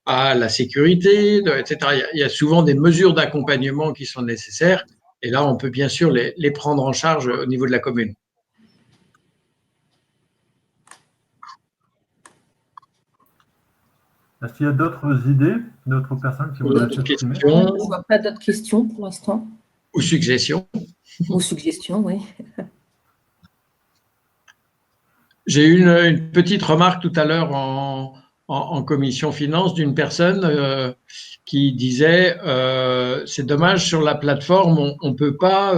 Speaker 1: à la sécurité, etc. Il y a souvent des mesures d'accompagnement qui sont nécessaires et là, on peut bien sûr les prendre en charge au niveau de la commune.
Speaker 3: Est-ce qu'il y a d'autres idées, d'autres personnes qui voudraient s'exprimer?
Speaker 2: Je ne vois pas d'autres questions pour l'instant.
Speaker 1: Ou suggestions.
Speaker 2: Ou suggestions, oui.
Speaker 1: J'ai eu une petite remarque tout à l'heure en commission finance d'une personne qui disait c'est dommage, sur la plateforme, on ne peut pas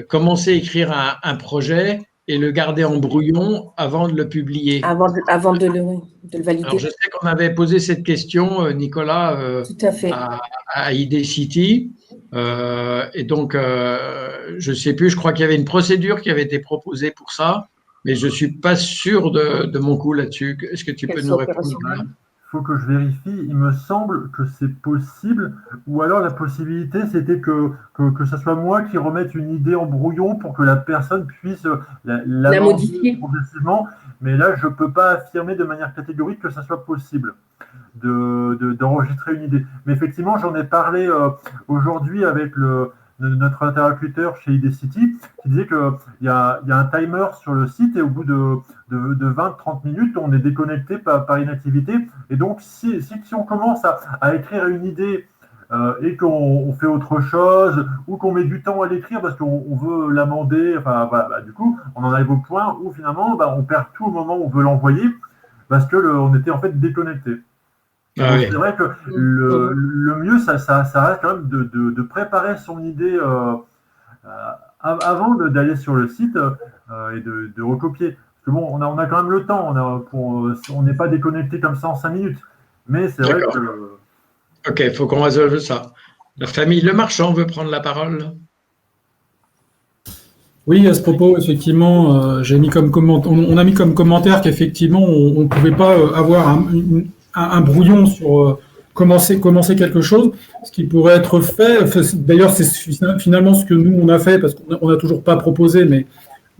Speaker 1: commencer à écrire un projet et le garder en brouillon avant de le publier.
Speaker 2: Avant de le valider.
Speaker 1: Alors, je sais qu'on avait posé cette question, Nicolas,
Speaker 2: Tout à fait.
Speaker 1: à ID City. Et donc, je ne sais plus, je crois qu'il y avait une procédure qui avait été proposée pour ça, mais je ne suis pas sûr de mon coup là-dessus. Est-ce que tu peux nous répondre?
Speaker 3: Il faut que je vérifie. Il me semble que c'est possible, ou alors la possibilité, c'était que ce soit moi qui remette une idée en brouillon pour que la personne puisse la
Speaker 2: modifier
Speaker 3: progressivement. Mais là, je ne peux pas affirmer de manière catégorique que ça soit possible d'enregistrer une idée. Mais effectivement, j'en ai parlé aujourd'hui avec notre interlocuteur chez IDCity qui disait qu'il y a un timer sur le site et au bout de 20-30 minutes, on est déconnecté par inactivité. Et donc, si on commence à écrire une idée et qu'on fait autre chose ou qu'on met du temps à l'écrire parce qu'on veut l'amender, enfin, voilà, du coup, on en arrive au point où finalement, on perd tout au moment où on veut l'envoyer parce qu'on était en fait déconnecté.
Speaker 1: Ah oui.
Speaker 3: C'est vrai que le mieux, ça reste quand même de préparer son idée avant d'aller sur le site et de recopier. Parce que bon, on a quand même le temps, on n'est pas déconnecté comme ça en 5 minutes. Mais c'est vrai que…
Speaker 1: Ok, il faut qu'on résolve ça. La famille Le Marchand veut prendre la parole.
Speaker 4: Oui, à ce propos, effectivement, j'ai mis on a mis comme commentaire qu'effectivement, on ne pouvait pas avoir un brouillon sur commencer quelque chose, ce qui pourrait être fait. D'ailleurs, c'est finalement ce que nous, on a fait, parce qu'on n'a toujours pas proposé, mais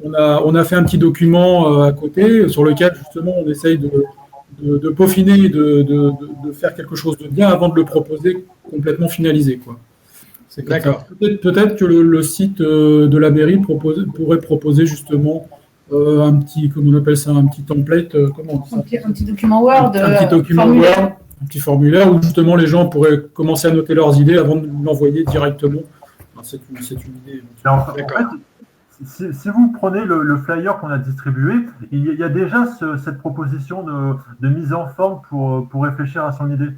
Speaker 4: on a fait un petit document à côté sur lequel, justement, on essaye de peaufiner, de faire quelque chose de bien avant de le proposer complètement finalisé, quoi.
Speaker 1: D'accord.
Speaker 4: Peut-être que le site de la mairie pourrait proposer justement un petit, comment on appelle ça, un petit template, comment on dit ça ?
Speaker 7: Un petit document Word.
Speaker 4: Un petit document Word, un petit formulaire où justement les gens pourraient commencer à noter leurs idées avant de l'envoyer directement. C'est une idée.
Speaker 3: En fait, si vous prenez le flyer qu'on a distribué, il y a déjà cette proposition de mise en forme pour réfléchir à son idée.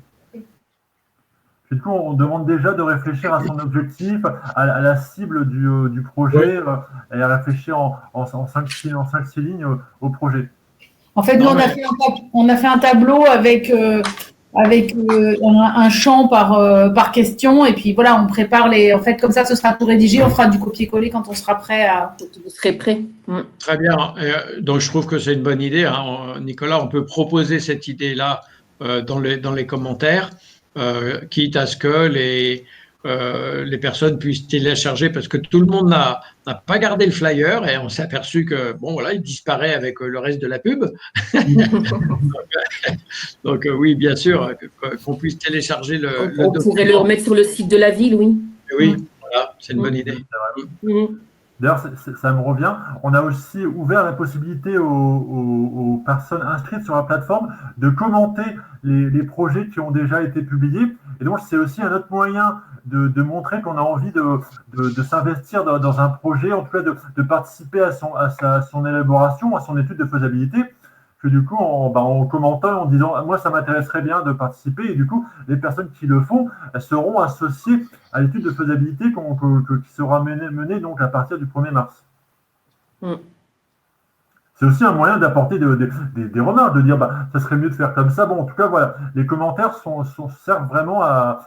Speaker 3: Du coup, on demande déjà de réfléchir à son objectif, à la cible du projet, et à réfléchir en 5-6 lignes au projet.
Speaker 7: En fait, nous, on a fait un tableau avec un champ par question, et puis voilà, on prépare en fait, comme ça, ce sera tout rédigé, on fera du copier-coller quand on sera prêt à…
Speaker 2: Vous serez prêt.
Speaker 1: Très bien. Donc, je trouve que c'est une bonne idée, hein. Nicolas, on peut proposer cette idée-là dans les commentaires. Quitte à ce que les personnes puissent télécharger, parce que tout le monde n'a pas gardé le flyer et on s'est aperçu que bon voilà, il disparaît avec le reste de la pub. donc oui, bien sûr, qu'on puisse télécharger le
Speaker 2: on pourrait le remettre sur le site de la ville, oui.
Speaker 1: Oui, voilà, c'est une bonne idée.
Speaker 3: D'ailleurs, ça me revient. On a aussi ouvert la possibilité aux personnes inscrites sur la plateforme de commenter les projets qui ont déjà été publiés. Et donc, c'est aussi un autre moyen de montrer qu'on a envie de s'investir dans un projet, en tout cas de participer à son élaboration, à son étude de faisabilité. Que du coup, en commentant, en disant « moi, ça m'intéresserait bien de participer », et du coup, les personnes qui le font, elles seront associées à l'étude de faisabilité qui sera menée donc à partir du 1er mars. C'est aussi un moyen d'apporter des remarques, de dire ça serait mieux de faire comme ça. Bon, en tout cas, voilà, les commentaires servent vraiment à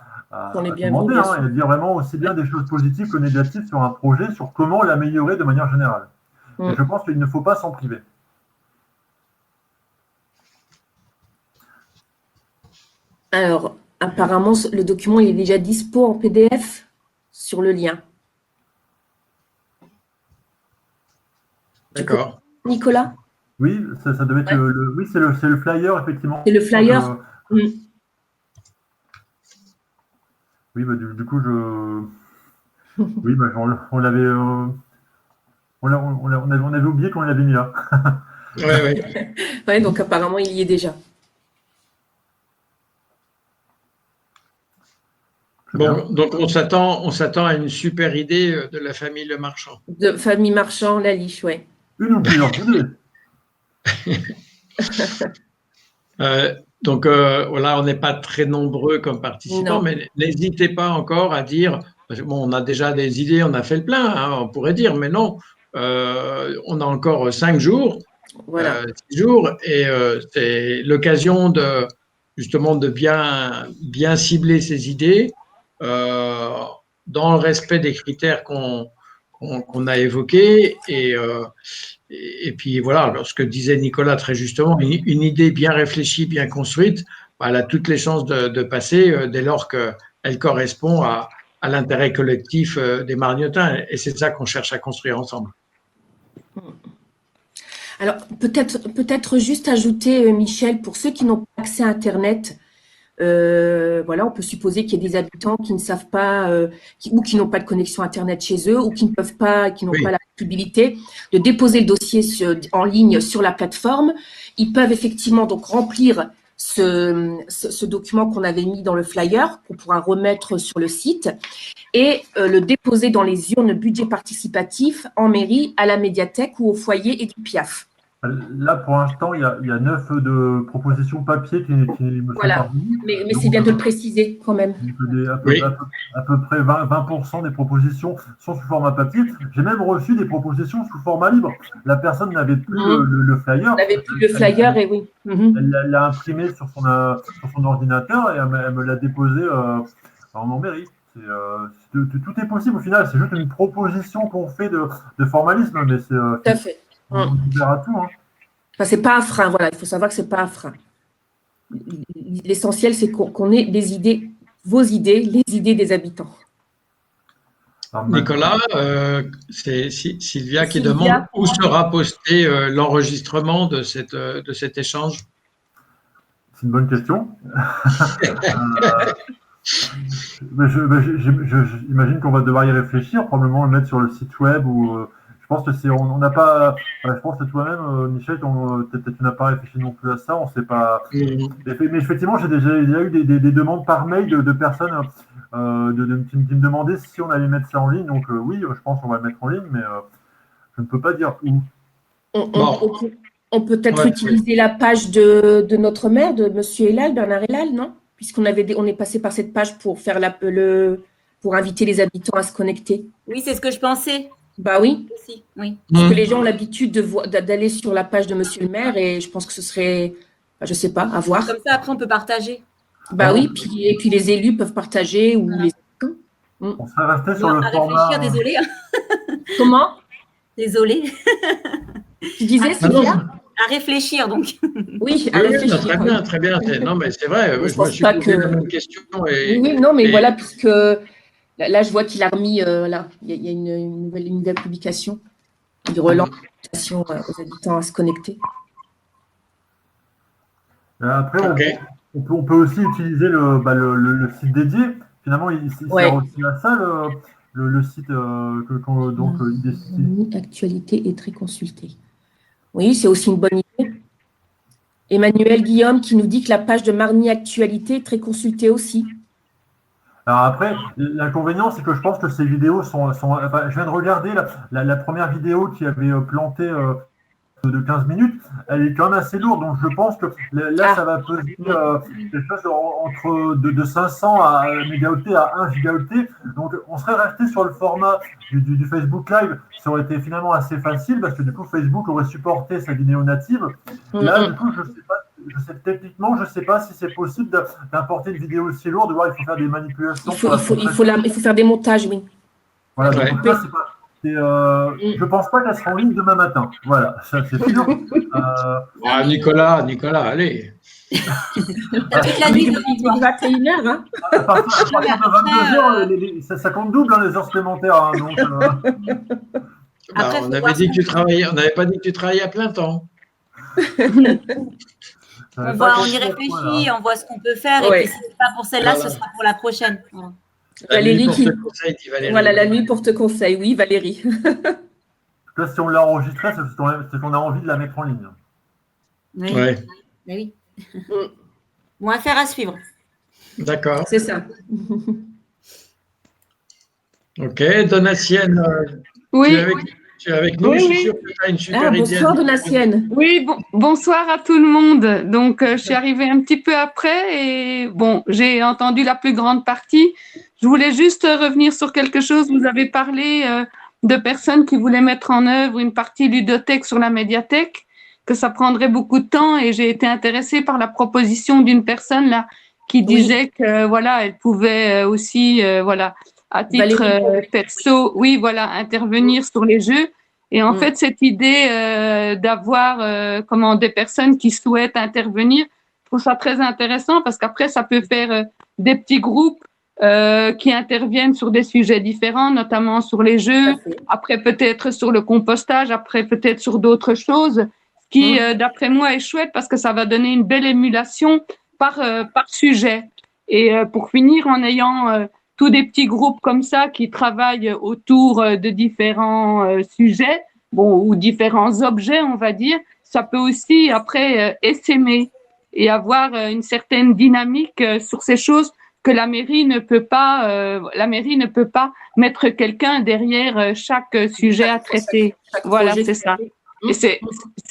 Speaker 3: demander, et à dire vraiment aussi bien des choses positives que négatives sur un projet, sur comment l'améliorer de manière générale. Et je pense qu'il ne faut pas s'en priver.
Speaker 2: Alors, apparemment, le document il est déjà dispo en PDF sur le lien.
Speaker 1: D'accord.
Speaker 2: Nicolas ?
Speaker 3: Oui, ça devait être oui, c'est le flyer, effectivement.
Speaker 2: C'est le flyer.
Speaker 3: Oui, du coup, oui, on l'avait on avait oublié qu'on l'avait mis là.
Speaker 1: Oui.
Speaker 2: Donc apparemment, il y est déjà.
Speaker 1: Bon, donc on s'attend à une super idée de la famille Le Marchand.
Speaker 2: De famille Marchand, la Liche, oui.
Speaker 3: Une ou plusieurs idées.
Speaker 1: Donc voilà, on n'est pas très nombreux comme participants, mais n'hésitez pas encore à dire, parce que bon, on a déjà des idées, on a fait le plein, hein, on pourrait dire, mais non, on a encore 5 jours, 6 jours, et c'est l'occasion justement de bien cibler ces idées. dans le respect des critères qu'on a évoqués. Et puis voilà, ce que disait Nicolas très justement, une idée bien réfléchie, bien construite, elle a toutes les chances de passer dès lors qu'elle correspond à l'intérêt collectif des Margnotins. Et c'est ça qu'on cherche à construire ensemble.
Speaker 2: Alors, peut-être juste ajouter, Michel, pour ceux qui n'ont pas accès à Internet, voilà, on peut supposer qu'il y a des habitants qui ne savent pas, ou qui n'ont pas de connexion Internet chez eux, ou qui n'ont pas la possibilité de déposer le dossier en ligne sur la plateforme. Ils peuvent effectivement donc remplir ce document qu'on avait mis dans le flyer, qu'on pourra remettre sur le site, et le déposer dans les urnes budget participatif en mairie, à la médiathèque ou au foyer et du PIAF.
Speaker 3: Là, pour l'instant, il y a 9 de propositions papier qui me sont
Speaker 2: voilà.
Speaker 3: parvenues.
Speaker 2: Mais c'est bien de le préciser quand même.
Speaker 3: À peu près 20% des propositions sont sous format papier. J'ai même reçu des propositions sous format libre. La personne n'avait plus le flyer.
Speaker 2: Elle n'avait plus le flyer, et oui.
Speaker 3: Elle l'a imprimé sur son ordinateur et elle me l'a déposé en mairie. Tout est possible au final. C'est juste une proposition qu'on fait de formalisme, mais c'est
Speaker 2: tout à fait.
Speaker 3: ouvert à tout. Hein.
Speaker 2: Enfin, c'est pas un frein, voilà. Il faut savoir que c'est pas un frein. L'essentiel, c'est qu'on ait des idées, vos idées, les idées des habitants.
Speaker 1: Nicolas, c'est Sylvia qui demande où sera posté l'enregistrement de cet échange.
Speaker 3: C'est une bonne question. J'imagine qu'on va devoir y réfléchir, probablement le mettre sur le site web ou je pense que on n'a pas. Je pense que toi-même, Michel, tu n'as pas réfléchi non plus à ça. On sait pas. Mais effectivement, j'ai déjà eu des demandes par mail de personnes qui me demandaient si on allait mettre ça en ligne. Donc oui, je pense qu'on va le mettre en ligne, mais je ne peux pas dire où.
Speaker 2: On peut peut-être utiliser la page de notre maire, de Monsieur Elal, Bernard Elal, non? Puisqu'on est passé par cette page pour faire pour inviter les habitants à se connecter.
Speaker 5: Oui, c'est ce que je pensais.
Speaker 2: Bah oui.
Speaker 5: Aussi, oui.
Speaker 2: Parce que les gens ont l'habitude d'aller sur la page de Monsieur le maire et je pense que ce serait, je sais pas, à voir.
Speaker 5: Comme ça, après, on peut partager.
Speaker 2: Bah oui, et puis les élus peuvent partager ou les.
Speaker 3: On serait resté sur le format.
Speaker 5: Réfléchir, désolé.
Speaker 2: Comment?
Speaker 5: Désolé.
Speaker 2: Tu disais, Sylvia?
Speaker 5: À réfléchir, donc.
Speaker 2: Oui, à réfléchir.
Speaker 1: Très bien, très bien. Non, mais c'est vrai. Je me suis posé la même question.
Speaker 2: Oui, non, mais voilà, puisque là, je vois qu'il a remis, là, il y a une nouvelle publication. Il relance l'invitation aux habitants à se connecter.
Speaker 3: Après, on peut aussi utiliser le site dédié. Finalement, il sert aussi à ça, le site IDCT.
Speaker 2: Actualité est très consultée. Oui, c'est aussi une bonne idée. Emmanuel Guillaume qui nous dit que la page de Marny Actualité est très consultée aussi.
Speaker 3: Alors après, l'inconvénient, c'est que je pense que ces vidéos sont enfin, je viens de regarder la première vidéo qui avait planté de 15 minutes, elle est quand même assez lourde, donc je pense que là, ça va peser quelque chose entre de 500 mégaoctets à 1 gigaoctet, donc on serait resté sur le format du Facebook Live, ça aurait été finalement assez facile, parce que du coup, Facebook aurait supporté sa vidéo native. Là, du coup, techniquement, je ne sais pas si c'est possible d'importer une vidéo aussi lourde, de voir, il faut faire des manipulations.
Speaker 2: Il faut faire des montages, oui.
Speaker 3: Voilà, donc là, c'est pas... je ne pense pas qu'elle sera en ligne demain matin. Voilà, ça c'est sûr.
Speaker 1: Nicolas, allez.
Speaker 5: La nuit de
Speaker 2: 21h. Hein.
Speaker 3: À partir de 22h, ça compte double les heures supplémentaires. Hein, donc,
Speaker 5: Après,
Speaker 1: on n'avait pas dit que tu travaillais à plein temps.
Speaker 5: On y réfléchit, on voit ce qu'on peut faire. Et puis si ce n'est pas pour celle-là, ce sera pour la prochaine.
Speaker 2: Valérie Voilà, la nuit pour te conseil, oui, Valérie.
Speaker 3: Là, si on l'a enregistrée, c'est qu'on a envie de la mettre en ligne.
Speaker 5: Oui. Oui. Bon, affaire à suivre.
Speaker 1: D'accord.
Speaker 2: C'est ça.
Speaker 1: Ok, Donatienne.
Speaker 8: Oui.
Speaker 1: Tu es avec nous, je suis sûre que tu as une super idée.
Speaker 2: Bonsoir, Donatienne.
Speaker 8: Oui, bonsoir à tout le monde. Donc, je suis arrivée un petit peu après et bon, j'ai entendu la plus grande partie. Je voulais juste revenir sur quelque chose. Vous avez parlé de personnes qui voulaient mettre en œuvre une partie ludothèque sur la médiathèque, que ça prendrait beaucoup de temps et j'ai été intéressée par la proposition d'une personne là qui disait que voilà, elle pouvait aussi à titre perso, oui, voilà, intervenir sur les jeux. Et en fait, cette idée d'avoir des personnes qui souhaitent intervenir, je trouve ça très intéressant parce qu'après, ça peut faire des petits groupes qui interviennent sur des sujets différents, notamment sur les jeux, après peut-être sur le compostage, après peut-être sur d'autres choses, ce qui, d'après moi, est chouette parce que ça va donner une belle émulation par sujet. Et pour finir, en ayant tous des petits groupes comme ça qui travaillent autour de différents sujets, ou différents objets, on va dire, ça peut aussi après essaimer et avoir une certaine dynamique sur ces choses que la mairie ne peut pas mettre quelqu'un derrière chaque sujet à traiter. Voilà, c'est ça.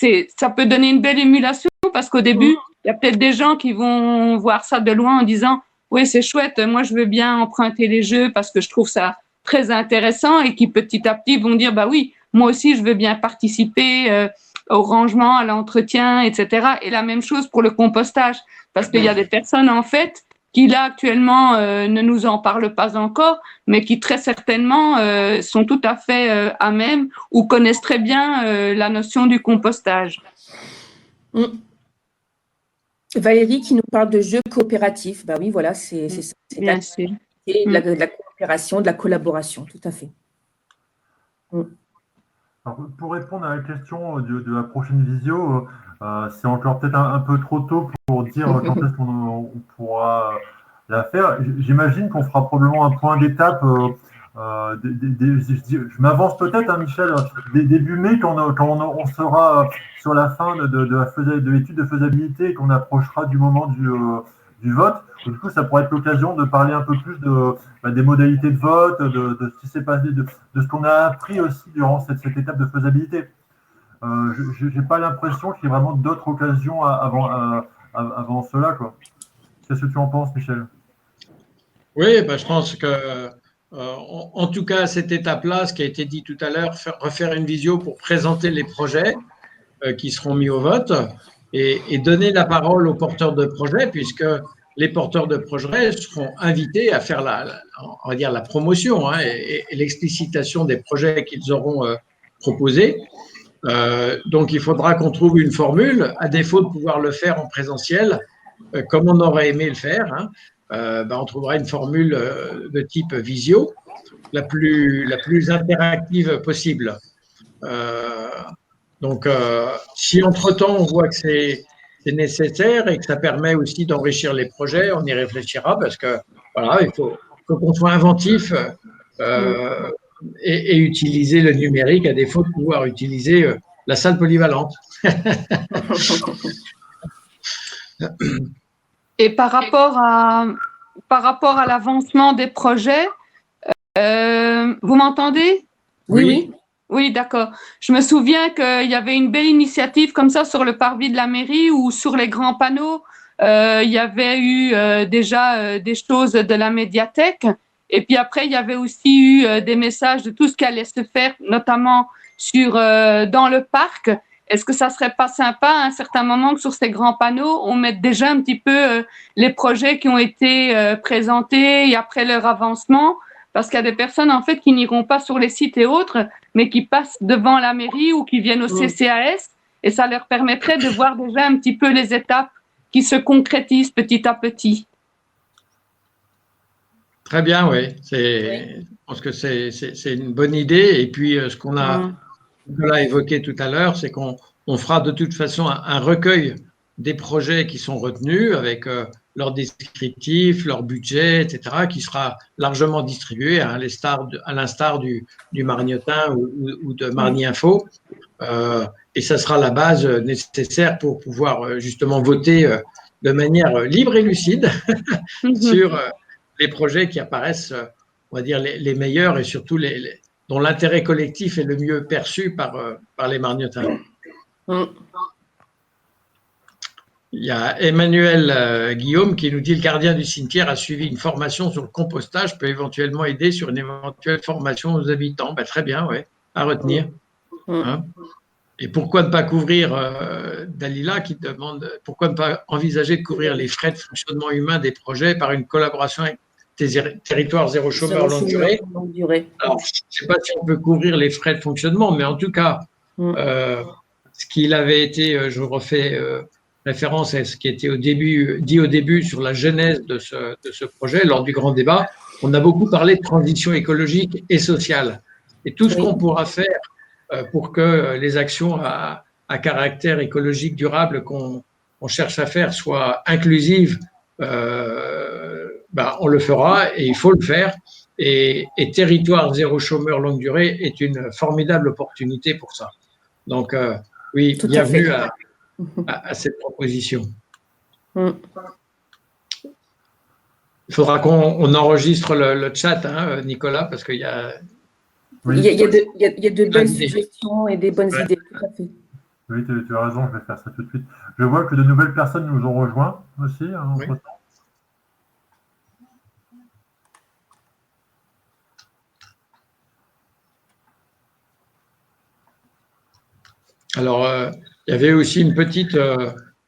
Speaker 8: Et ça peut donner une belle émulation parce qu'au début, il y a peut-être des gens qui vont voir ça de loin en disant oui, c'est chouette, moi je veux bien emprunter les jeux parce que je trouve ça très intéressant et qui petit à petit vont dire bah oui, moi aussi je veux bien participer au rangement, à l'entretien, etc. Et la même chose pour le compostage parce qu'il y a des personnes en fait qui là actuellement ne nous en parlent pas encore, mais qui très certainement sont tout à fait à même ou connaissent très bien la notion du compostage.
Speaker 2: Valérie qui nous parle de jeux coopératifs. Bah oui, voilà, c'est ça. C'est
Speaker 8: bien sûr.
Speaker 2: De la coopération, de la collaboration, tout à fait.
Speaker 3: Alors, pour répondre à la question de la prochaine visio, c'est encore peut-être un peu trop tôt pour dire quand est-ce qu'on pourra la faire. J'imagine qu'on fera probablement un point d'étape. Je m'avance peut-être, Michel, début mai, quand on sera sur la fin de l'étude de faisabilité et qu'on approchera du moment du vote. Et du coup, ça pourrait être l'occasion de parler un peu plus des modalités de vote, de ce qui s'est passé, de ce qu'on a appris aussi durant cette étape de faisabilité. Je n'ai pas l'impression qu'il y ait vraiment d'autres occasions avant cela, quoi. Qu'est-ce que tu en penses, Michel?
Speaker 1: Oui, je pense que en tout cas, à cette étape-là, ce qui a été dit tout à l'heure, refaire une visio pour présenter les projets qui seront mis au vote et donner la parole aux porteurs de projets, puisque les porteurs de projets seront invités à faire on va dire la promotion et l'explicitation des projets qu'ils auront proposés. Donc, il faudra qu'on trouve une formule, à défaut de pouvoir le faire en présentiel, comme on aurait aimé le faire. On trouvera une formule de type visio, la plus interactive possible. Donc, si entre-temps on voit que c'est nécessaire et que ça permet aussi d'enrichir les projets, on y réfléchira parce que voilà, il faut qu'on soit inventif et utiliser le numérique à défaut de pouvoir utiliser la salle polyvalente.
Speaker 8: Et par rapport à l'avancement des projets, vous m'entendez?
Speaker 2: Oui.
Speaker 8: Oui, d'accord. Je me souviens qu'il y avait une belle initiative comme ça sur le parvis de la mairie ou sur les grands panneaux. Il y avait eu déjà des choses de la médiathèque. Et puis après, il y avait aussi eu des messages de tout ce qui allait se faire, notamment dans le parc. Est-ce que ça serait pas sympa à un certain moment que sur ces grands panneaux, on mette déjà un petit peu les projets qui ont été présentés et après leur avancement? Parce qu'il y a des personnes en fait qui n'iront pas sur les sites et autres, mais qui passent devant la mairie ou qui viennent au CCAS et ça leur permettrait de voir déjà un petit peu les étapes qui se concrétisent petit à petit.
Speaker 1: Très bien, oui. Je pense que c'est une bonne idée. Et puis, ce qu'on a évoqué tout à l'heure, c'est qu'on fera de toute façon un recueil des projets qui sont retenus avec leur descriptif, leur budget, etc., qui sera largement distribué à l'instar du Margnotin ou de Marny Info. Et ça sera la base nécessaire pour pouvoir justement voter de manière libre et lucide sur les projets qui apparaissent, on va dire, les meilleurs et surtout dont l'intérêt collectif est le mieux perçu par les Margnotins. Il y a Emmanuel Guillaume qui nous dit: le gardien du cimetière a suivi une formation sur le compostage, peut éventuellement aider sur une éventuelle formation aux habitants. Très bien, ouais, à retenir. Et pourquoi ne pas couvrir, Dalila qui demande, pourquoi ne pas envisager de couvrir les frais de fonctionnement humain des projets par une collaboration avec territoire zéro chômeur longue durée. Alors, je ne sais pas si on peut couvrir les frais de fonctionnement, mais en tout cas, ce qu'il avait été, je refais référence à ce qui était dit au début sur la genèse de ce projet, lors du grand débat, on a beaucoup parlé de transition écologique et sociale. Et tout ce qu'on pourra faire pour que les actions à caractère écologique durable qu'on cherche à faire soient inclusives, on le fera et il faut le faire. Et territoire zéro chômeur longue durée est une formidable opportunité pour ça. Donc, oui, bienvenue à cette proposition. Il faudra qu'on enregistre le chat, hein, Nicolas, parce qu'il y a…
Speaker 2: Oui. Il y a de bonnes suggestions et des bonnes idées, tout à fait.
Speaker 3: Oui, tu as raison, je vais faire ça tout de suite. Je vois que de nouvelles personnes nous ont rejoints aussi, entre-temps.
Speaker 1: Alors, il y avait aussi une petite…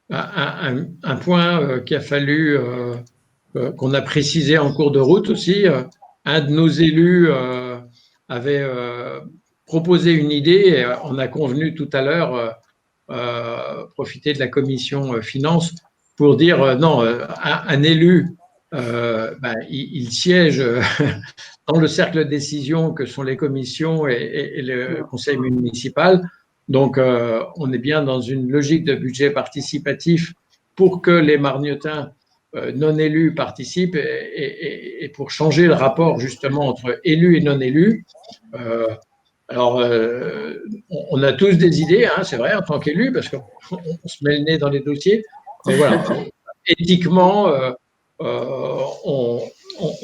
Speaker 1: un point qu'il a fallu… qu'on a précisé en cours de route aussi. Un de nos élus avait proposé une idée et on a convenu tout à l'heure profiter de la commission finances pour dire non, un élu, il siège dans le cercle de décision que sont les commissions et le conseil municipal. Donc, on est bien dans une logique de budget participatif pour que les Margnotins non élus participent et pour changer le rapport justement entre élus et non élus. Alors, on a tous des idées, hein, c'est vrai, en tant qu'élus, parce qu'on se met le nez dans les dossiers. Mais voilà, éthiquement, on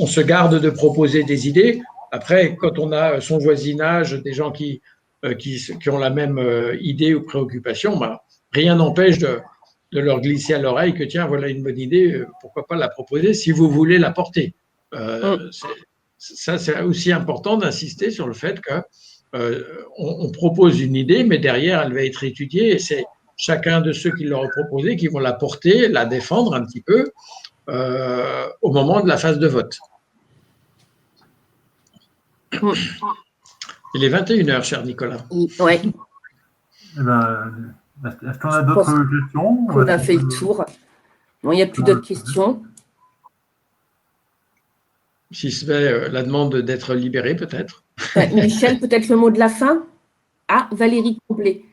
Speaker 1: se garde de proposer des idées. Après, quand on a son voisinage, des gens qui ont la même idée ou préoccupation, rien n'empêche de leur glisser à l'oreille que tiens, voilà une bonne idée, pourquoi pas la proposer si vous voulez la porter. Ça, c'est aussi important d'insister sur le fait que on propose une idée, mais derrière, elle va être étudiée et c'est chacun de ceux qui l'auront proposé qui vont la porter, la défendre un petit peu au moment de la phase de vote. Il est 21h, cher Nicolas.
Speaker 2: Oui.
Speaker 3: Est-ce qu'on a d'autres questions?
Speaker 2: On a fait le tour. Bon, il n'y a plus d'autres questions.
Speaker 1: Si ce n'est la demande d'être libéré, peut-être.
Speaker 2: Michel, peut-être le mot de la fin? Ah, Valérie Comblé.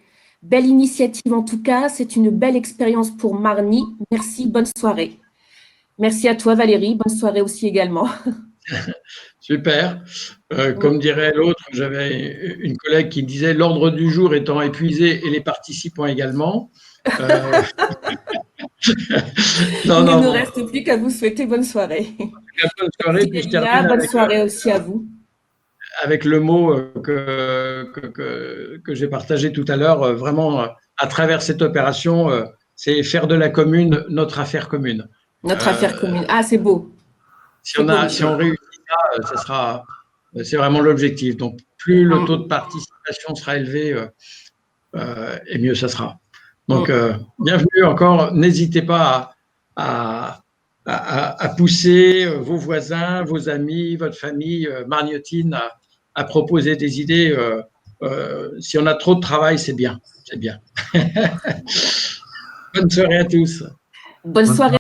Speaker 2: Belle initiative en tout cas. C'est une belle expérience pour Marny. Merci, bonne soirée. Merci à toi, Valérie. Bonne soirée aussi également.
Speaker 1: Super. Comme dirait l'autre, j'avais une collègue qui disait l'ordre du jour étant épuisé et les participants également.
Speaker 2: Il ne nous reste plus qu'à vous souhaiter bonne soirée.
Speaker 1: Bonne soirée. Puis je termine
Speaker 2: bonne soirée aussi à vous.
Speaker 1: Avec le mot que j'ai partagé tout à l'heure, vraiment, à travers cette opération, c'est faire de la commune notre affaire commune.
Speaker 2: Notre affaire commune. Ah, c'est beau.
Speaker 1: Si on réussit ça, c'est vraiment l'objectif. Donc, plus le taux de participation sera élevé, et mieux ça sera. Donc, bienvenue encore. N'hésitez pas à pousser vos voisins, vos amis, votre famille margnotine à proposer des idées. Si on a trop de travail, c'est bien. C'est bien. Bonne soirée à tous.
Speaker 2: Bonne soirée.